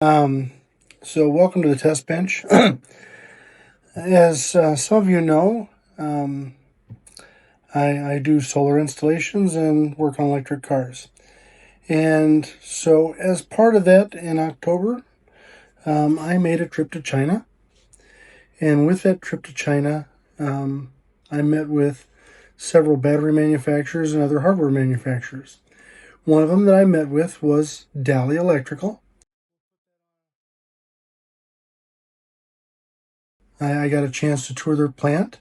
Um, so welcome to the test bench. As some of you know, I do solar installations and work on electric cars. And so as part of that in October, I made a trip to China. And with that trip to China, I met with several battery manufacturers and other hardware manufacturers. One of them that I met with was Daly Electrical. I got a chance to tour their plant.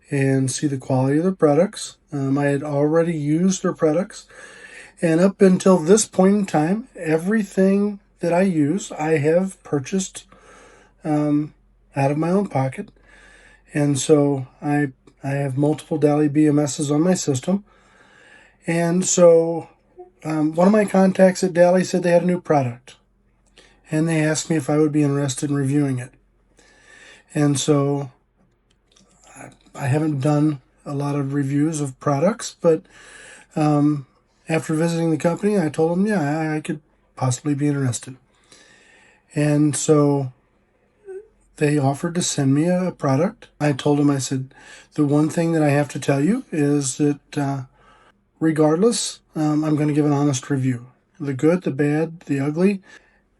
And see the quality of their products. I had already used their products, and up until this point in time, everything that I use, I have purchased out of my own pocket. And so I have multiple Daly BMSs on my system. And so one of my contacts at Daly said they had a new product, and they asked me if I would be interested in reviewing it. And so I haven't done a lot of reviews of products, but after visiting the company, I told them, yeah, I could possibly be interested. And so they offered to send me a product. I told them, I said, the one thing that I have to tell you is that regardless, I'm going to give an honest review. The good, the bad, the ugly.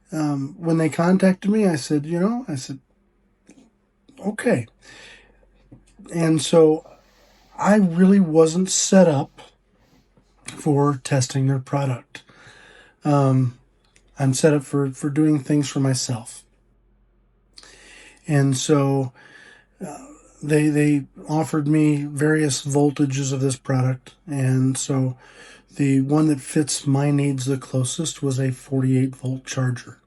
When they contacted me, I said, okay. And so I really wasn't set up for testing their product. I'm set up for doing things for myself. And so they offered me various voltages of this product, and so the one that fits my needs the closest was a 48-volt charger.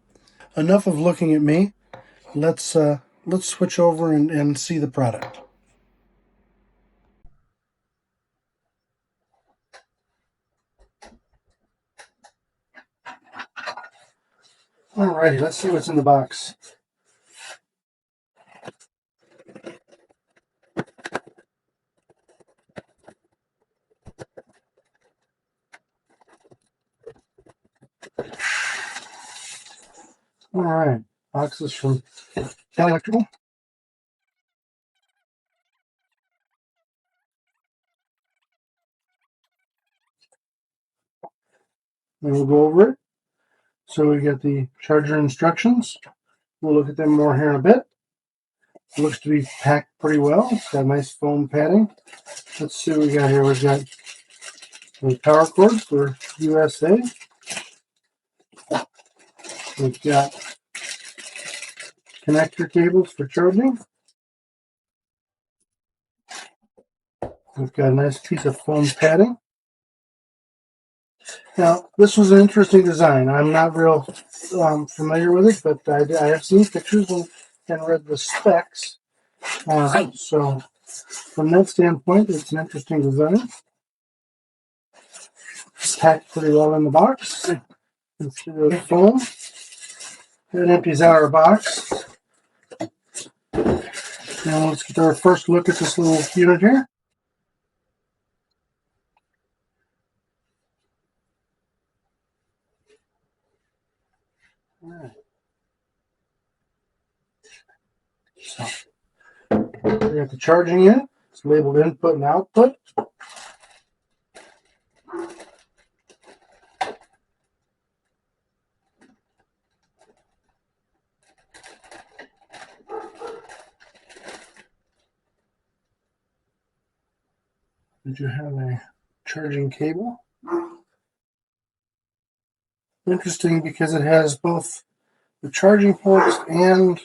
Enough of looking at me. Let's switch over and see the product. Alrighty, let's see what's in the box. Alright, box is from Daly Electrical. And we'll go over it. So we got the charger instructions. We'll look at them more here in a bit. It looks to be packed pretty well. It's got nice foam padding. Let's see what we got here. We've got a power cord for USA. We've got connector cables for charging. We've got a nice piece of foam padding. Now, this was an interesting design. I'm not real familiar with it, but I have seen pictures and read the specs. So, from that standpoint, it's an interesting design. It's packed pretty well in the box. It's the foam. It empties out our box. Now, let's get our first look at this little unit here. All right. So, we got the charging unit. It's labeled input and output. Did you have a charging cable? Interesting because it has both the charging ports and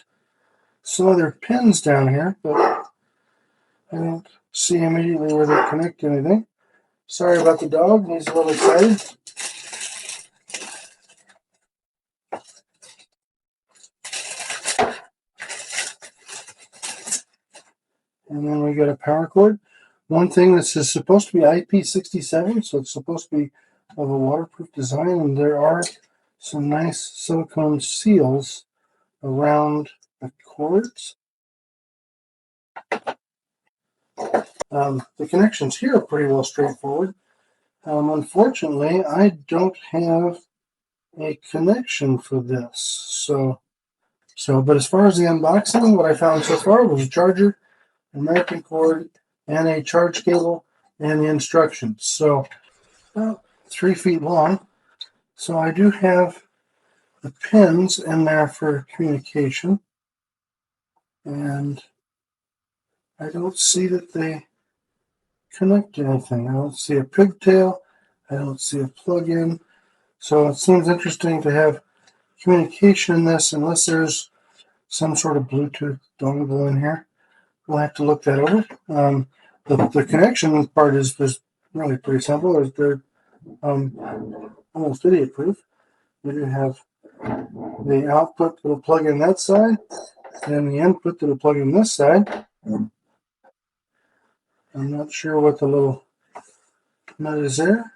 some other pins down here, but I don't see immediately where they connect to anything. Sorry about the dog, he's a little excited. And then we got a power cord. One thing, this is supposed to be IP67, so it's supposed to be of a waterproof design, and there are some nice silicone seals around the cords. The connections here are pretty well straightforward. Unfortunately, I don't have a connection for this. But as far as the unboxing, what I found so far was a charger, American cord, and a charge cable, and the instructions. So about 3 feet long. So I do have the pins in there for communication, and I don't see that they connect to anything. I don't see a pigtail. I don't see a plug-in. So it seems interesting to have communication in this, unless there's some sort of Bluetooth dongle in here. We'll have to look that over. The connection part is really pretty simple. They're almost idiot proof. You do have the output that'll plug in that side, and the input that'll plug in this side. I'm not sure what the little nut is there.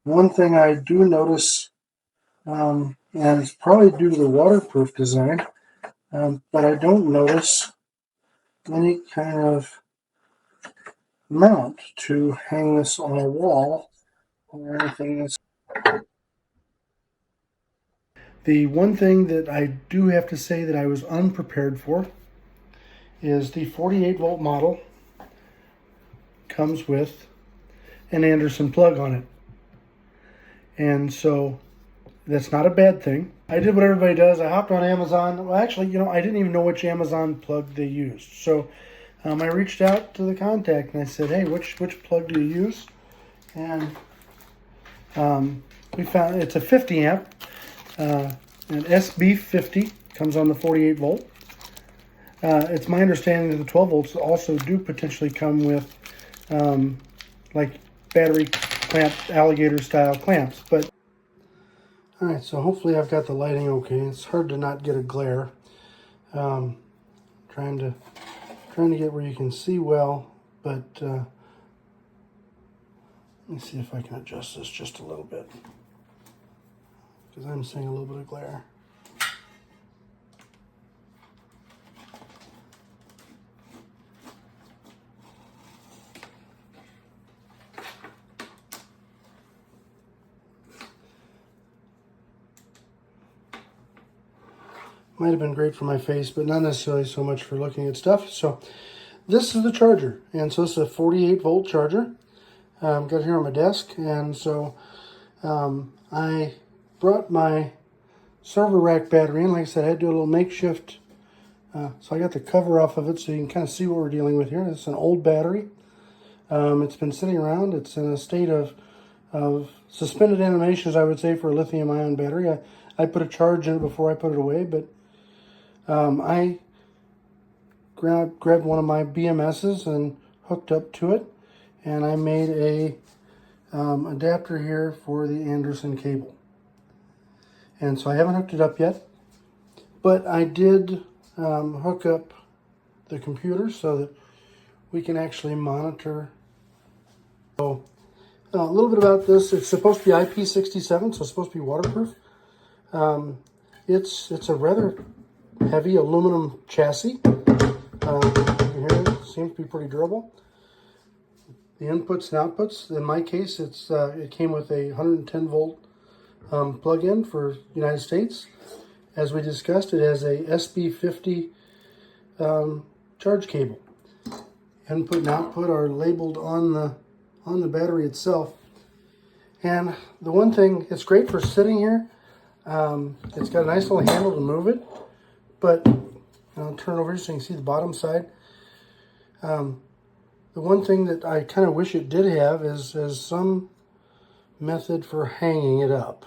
One thing I do notice, and it's probably due to the waterproof design, but I don't notice any kind of mount to hang this on a wall or anything. The one thing that I do have to say that I was unprepared for is the 48 volt model comes with an Anderson plug on it. And so that's not a bad thing. I did what everybody does. I hopped on Amazon. Well, actually, I didn't even know which Amazon plug they used. So I reached out to the contact and I said, hey, which plug do you use? And we found it's a 50 amp, an SB50, comes on the 48 volt. It's my understanding that the 12 volts also do potentially come with like battery clamp, alligator style clamps. But all right, so hopefully I've got the lighting okay. It's hard to not get a glare. Trying to get where you can see well, but let me see if I can adjust this just a little bit, because I'm seeing a little bit of glare. Might have been great for my face, but not necessarily so much for looking at stuff. So this is the charger, and so this is a 48 volt charger. Got it here on my desk, and so I brought my server rack battery in. Like I said, I had to do a little makeshift. So I got the cover off of it so you can kind of see what we're dealing with here. It's an old battery. It's been sitting around. It's in a state of suspended animations, I would say, for a lithium-ion battery. I put a charge in it before I put it away, but I grabbed one of my BMSs and hooked up to it, and I made a adapter here for the Anderson cable. And so I haven't hooked it up yet, but I did hook up the computer so that we can actually monitor. So a little bit about this. It's supposed to be IP67, so it's supposed to be waterproof. It's a rather heavy aluminum chassis. You can hear it seems to be pretty durable. The inputs and outputs, in my case, it came with a 110 volt plug-in for United States. As we discussed, it has a SB50 charge cable. Input and output are labeled on the battery itself. And the one thing, it's great for sitting here. It's got a nice little handle to move it, but I'll turn it over so you can see the bottom side. The one thing that I kind of wish it did have is some method for hanging it up,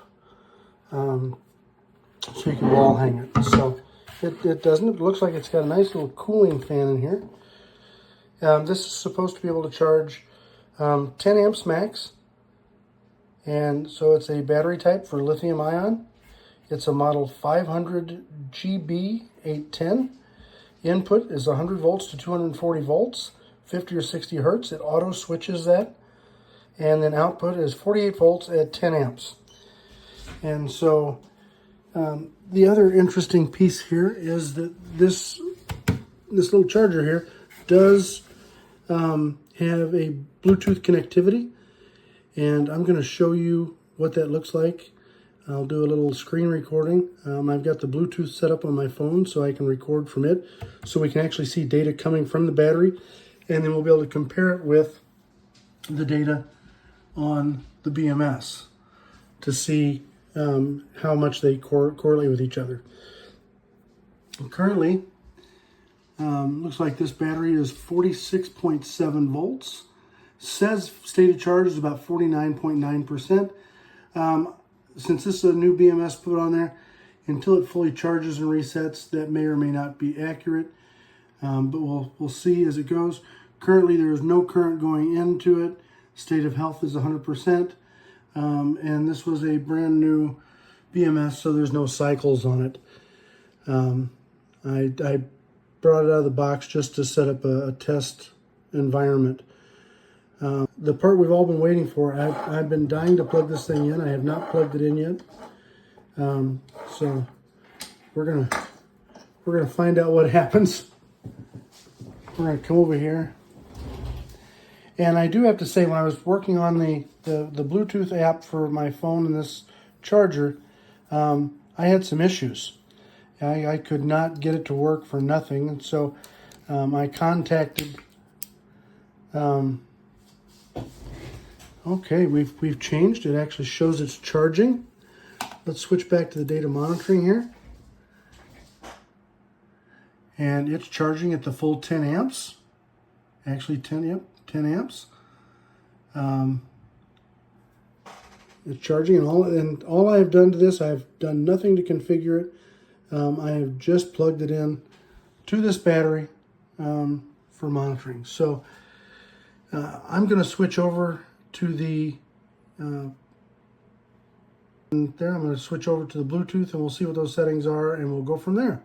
so you can wall hang it. So it doesn't. It looks like it's got a nice little cooling fan in here. This is supposed to be able to charge 10 amps max, and so it's a battery type for lithium ion. It's a model 500 GB 810. Input is 100 volts to 240 volts, 50 or 60 hertz. It auto switches that. And then output is 48 volts at 10 amps. And so the other interesting piece here is that this little charger here does have a Bluetooth connectivity, and I'm going to show you what that looks like. I'll do a little screen recording. I've got the Bluetooth set up on my phone so I can record from it, so we can actually see data coming from the battery, and then we'll be able to compare it with the data on the BMS to see how much they correlate with each other. Currently, looks like this battery is 46.7 volts. Says state of charge is about 49.9%. Since this is a new BMS put on there, until it fully charges and resets, that may or may not be accurate. But we'll see as it goes. Currently, there is no current going into it. State of health is 100%. And this was a brand new BMS, so there's no cycles on it. I brought it out of the box just to set up a test environment. The part we've all been waiting for, I've been dying to plug this thing in. I have not plugged it in yet. So we're gonna find out what happens. We're gonna come over here. And I do have to say, when I was working on the Bluetooth app for my phone and this charger, I had some issues. I could not get it to work for nothing, and so I contacted. Okay, we've changed. It actually shows it's charging. Let's switch back to the data monitoring here, and it's charging at the full 10 amps. Actually, 10 amps. It's charging, and all I have done to this, I've done nothing to configure it. I have just plugged it in to this battery for monitoring. So I'm going to switch over to the I'm going to switch over to the Bluetooth, and we'll see what those settings are, and we'll go from there.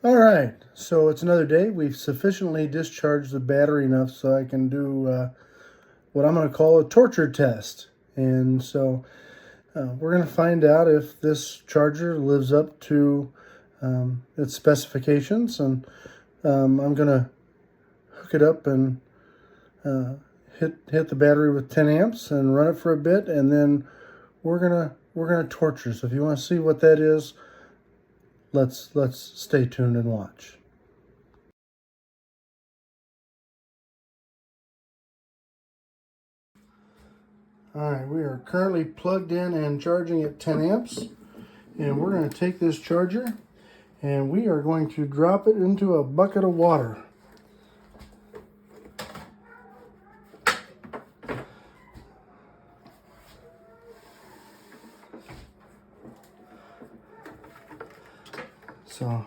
All right, so it's another day. We've sufficiently discharged the battery enough so I can do what I'm going to call a torture test. And so we're going to find out if this charger lives up to its specifications. And I'm going to hook it up and hit the battery with 10 amps and run it for a bit, and then we're gonna torture. So if you want to see what that is, let's stay tuned and watch. All right, we are currently plugged in and charging at 10 amps, and we're going to take this charger and we are going to drop it into a bucket of water. So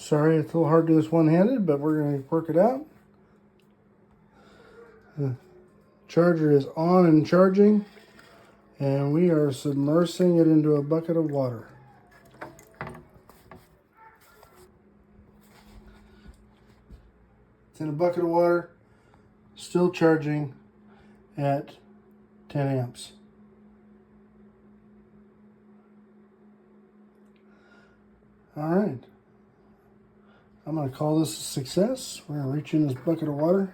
Sorry, it's a little hard to do this one-handed, but we're going to work it out. The charger is on and charging, and we are submersing it into a bucket of water. It's in a bucket of water, still charging at 10 amps. All right. I'm going to call this a success. We're going to reach in this bucket of water.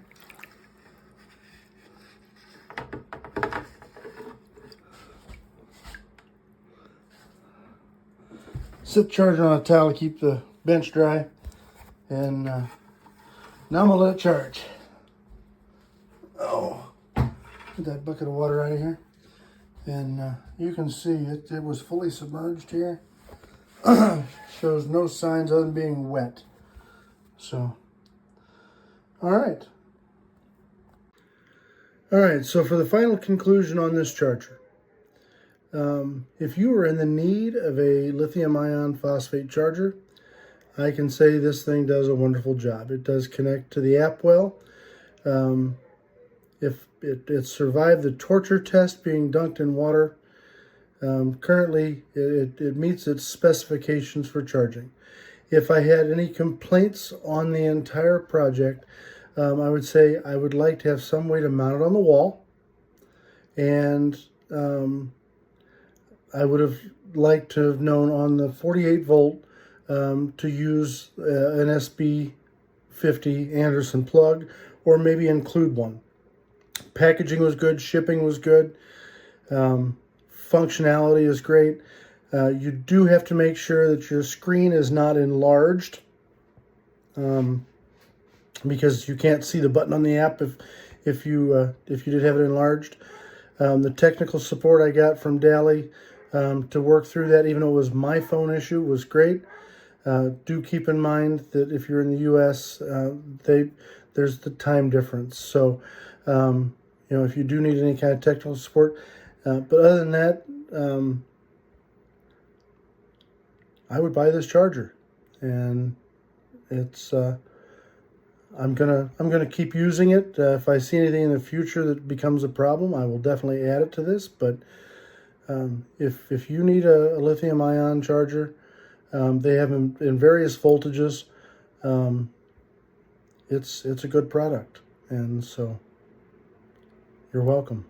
Sit the charger on a towel to keep the bench dry. And now I'm going to let it charge. Oh, get that bucket of water out of here. And you can see it was fully submerged here. Shows no signs other than being wet. So, all right. All right, so for the final conclusion on this charger, if you are in the need of a lithium ion phosphate charger, I can say this thing does a wonderful job. It does connect to the app well. If it survived the torture test being dunked in water, currently it meets its specifications for charging. If I had any complaints on the entire project, I would say I would like to have some way to mount it on the wall, and I would have liked to have known on the 48 volt to use an SB50 Anderson plug, or maybe include one. Packaging was good, shipping was good, functionality is great. You do have to make sure that your screen is not enlarged, because you can't see the button on the app if you did have it enlarged. The technical support I got from Daly to work through that, even though it was my phone issue, was great. Do keep in mind that if you're in the U.S., there's the time difference. So, if you do need any kind of technical support, but other than that, I would buy this charger, and it's I'm gonna keep using it. If I see anything in the future that becomes a problem, I will definitely add it to this. But if you need a lithium ion charger, they have them in various voltages. It's a good product, and so you're welcome.